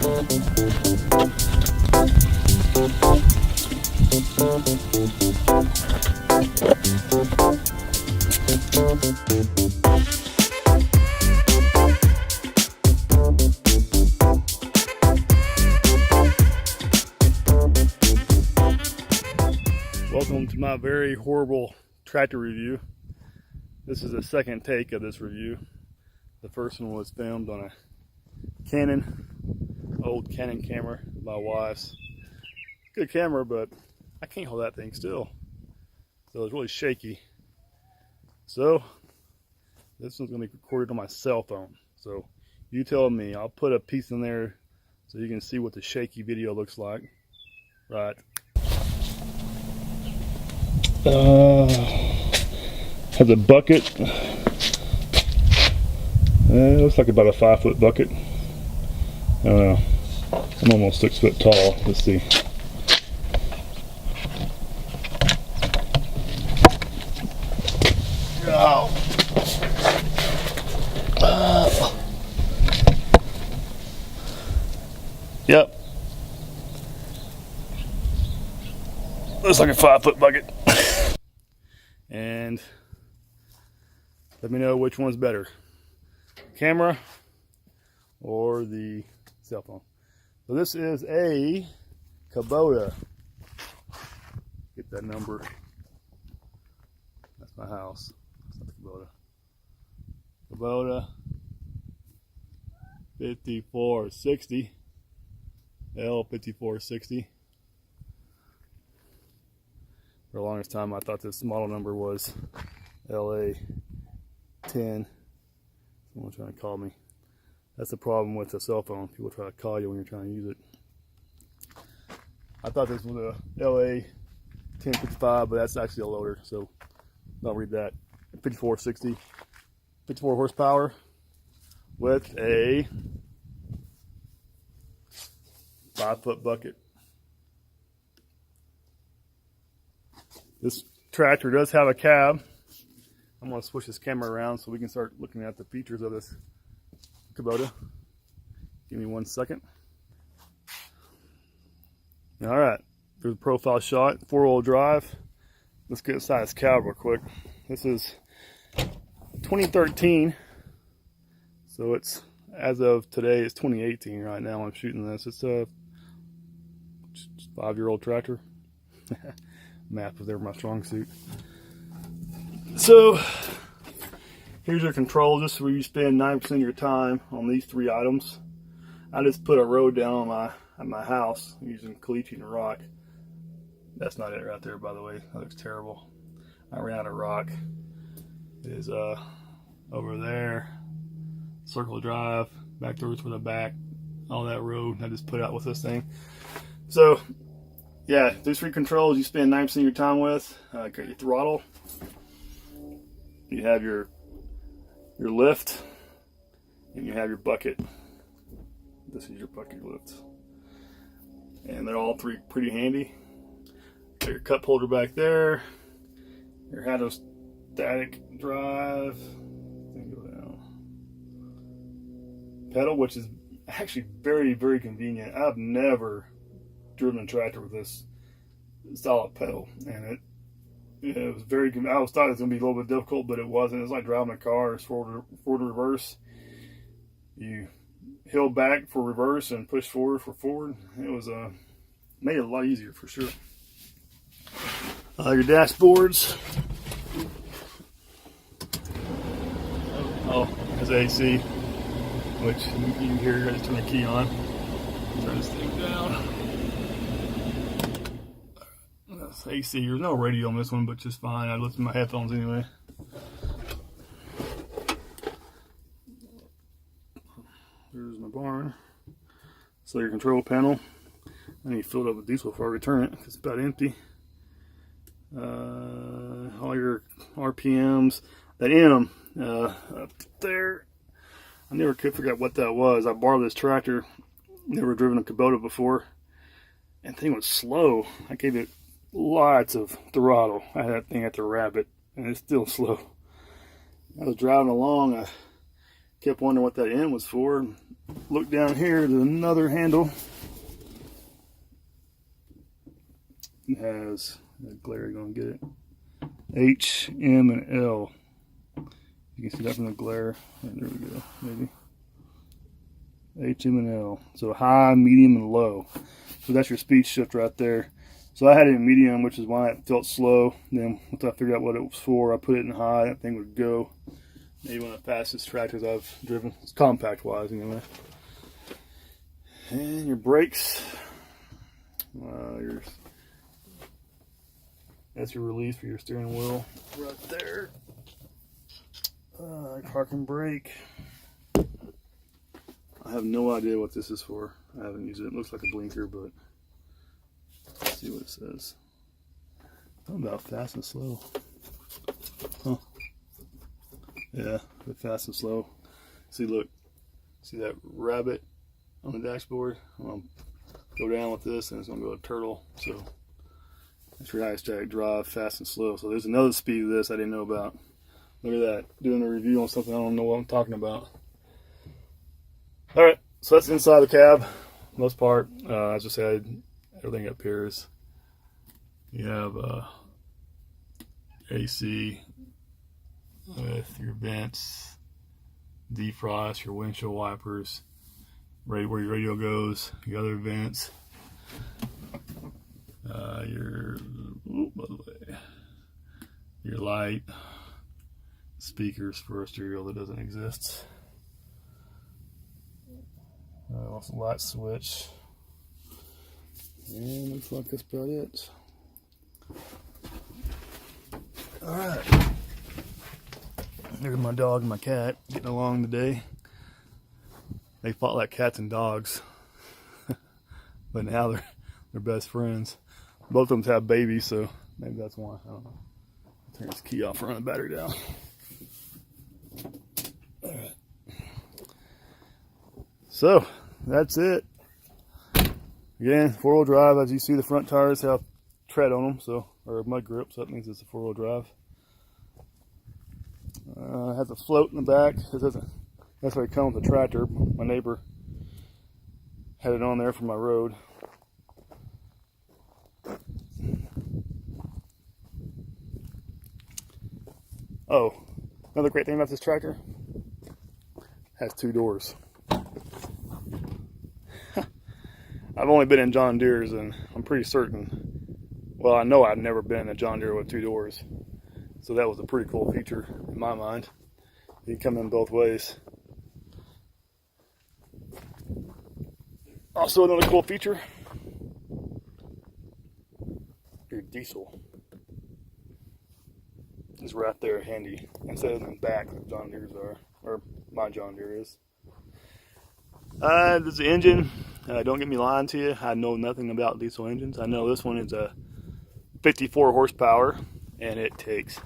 Welcome to my very horrible tractor review. This is the second take of this review. The first one was filmed on a old Canon camera, my wife's. Good camera, but I can't hold that thing still. So it's really shaky. So this one's going to be recorded on my cell phone. So you tell me, I'll put a piece in there so you can see what the shaky video looks like. Right. Has a bucket. It looks like about a 5-foot bucket. I don't know. I'm almost 6 foot tall. Let's see. Oh. Yep. Looks like a 5-foot bucket. And let me know which one's better, camera or the cell phone. So this is a Kubota. Get that number. That's my house. That's not the Kubota. Kubota 5460 L5460. For the longest time I thought this model number was LA10. Someone trying to call me. That's the problem with the cell phone. People try to call you when you're trying to use it. I thought this was a LA1055, but that's actually a loader, so I'll read that. 5460, 54 horsepower with a 5-foot bucket. This tractor does have a cab. I'm going to switch this camera around so we can start looking at the features of this Kubota. Give me 1 second. Alright, there's a profile shot, 4-wheel drive. Let's get inside this cab real quick. This is 2013, so it's, as of today, it's 2018 right now. I'm shooting this. It's a 5-year-old tractor. Math was never my strong suit. So here's your control. This is where you spend 9% of your time on these 3 items. I just put a road down on my house using caliche and rock. That's not it right there, by the way. That looks terrible. I ran out of rock. It is over there. Circle drive, back doors for the back, all that road I just put out with this thing. So yeah, these 3 controls you spend 9% of your time with. Got your throttle. You have your lift, and you have your bucket. This is your bucket lift, and they're all 3 pretty handy. Got your cup holder back there. Your hydrostatic drive. Go down. Pedal, which is actually very, very convenient. I've never driven a tractor with this solid pedal, and it was very good. I always thought it was going to be a little bit difficult, but it wasn't. It's like driving a car. It's forward to reverse. You hill back for reverse and push forward for forward. It was made it a lot easier for sure. Your dashboards. Oh, there's AC, which you can hear. I just turn the key on. Turn this thing down. That's AC. There's no radio on this one, but just fine. I listen to my headphones anyway. There's my barn. So your control panel. I need to fill it up with diesel before I return it because it's about empty. All your RPMs. That M up there, I never could figure out what that was. I borrowed this tractor. Never driven a Kubota before, and the thing was slow. I gave it lots of throttle. I had that thing at the rabbit, and it's still slow. I was driving along. Kept wondering what that end was for. Look down here, there's another handle. It has, glare, you're gonna get it. H, M, and L. You can see that from the glare. Right, there we go, maybe. H, M, and L. So high, medium, and low. So that's your speed shift right there. So I had it in medium, which is why it felt slow. Then once I figured out what it was for, I put it in high. That thing would go. Maybe one of the fastest tractors I've driven. It's compact wise anyway. And your brakes. That's your release for your steering wheel right there. Park and brake. I have no idea what this is for. I haven't used it. It looks like a blinker, but let's see what it says. Something about fast and slow. Huh. Yeah, the fast and slow. See, look. See that rabbit on the dashboard? I'm going to go down with this, and it's going to go to turtle. So that's your iStatic drive, fast and slow. So there's another speed of this I didn't know about. Look at that. Doing a review on something I don't know what I'm talking about. Alright, so that's inside the cab. Most part, as I said, everything up here is, you have AC with your vents, defrost, your windshield wipers, right where your radio goes, your other vents, by the way, your light, speakers for a stereo that doesn't exist. Also light switch. And looks like that's about it. Alright. There's my dog and my cat getting along today. They fought like cats and dogs. But now they're best friends. Both of them have babies, so maybe that's why. I don't know. Turn this key off, run the battery down. Alright. So, that's it. Again, four-wheel drive. As you see, the front tires have tread on them, so, or mud grip, so that means it's a four-wheel drive. It has a float in the back. That's where it comes with the tractor. My neighbor had it on there for my road. Oh, another great thing about this tractor, it has two doors. I've only been in John Deere's, and I'm pretty certain, well, I know I've never been in a John Deere with two doors. So that was a pretty cool feature in my mind. You can come in both ways. Also another cool feature, your diesel is right there handy instead of in the back like John Deere's are, or my John Deere is. This is the engine. Don't get me lying to you, I know nothing about diesel engines. I know this one is a 54 horsepower and it takes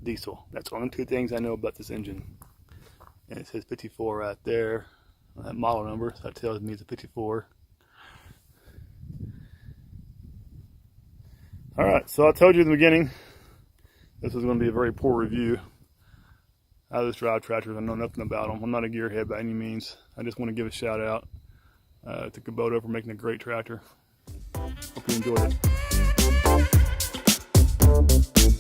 diesel. That's only two things I know about this engine. And it says 54 right there. That model number, so that tells me it's a 54. Alright, so I told you in the beginning this was going to be a very poor review. I just drive tractors, I know nothing about them. I'm not a gearhead by any means. I just want to give a shout out to Kubota for making a great tractor. Hope you enjoyed it.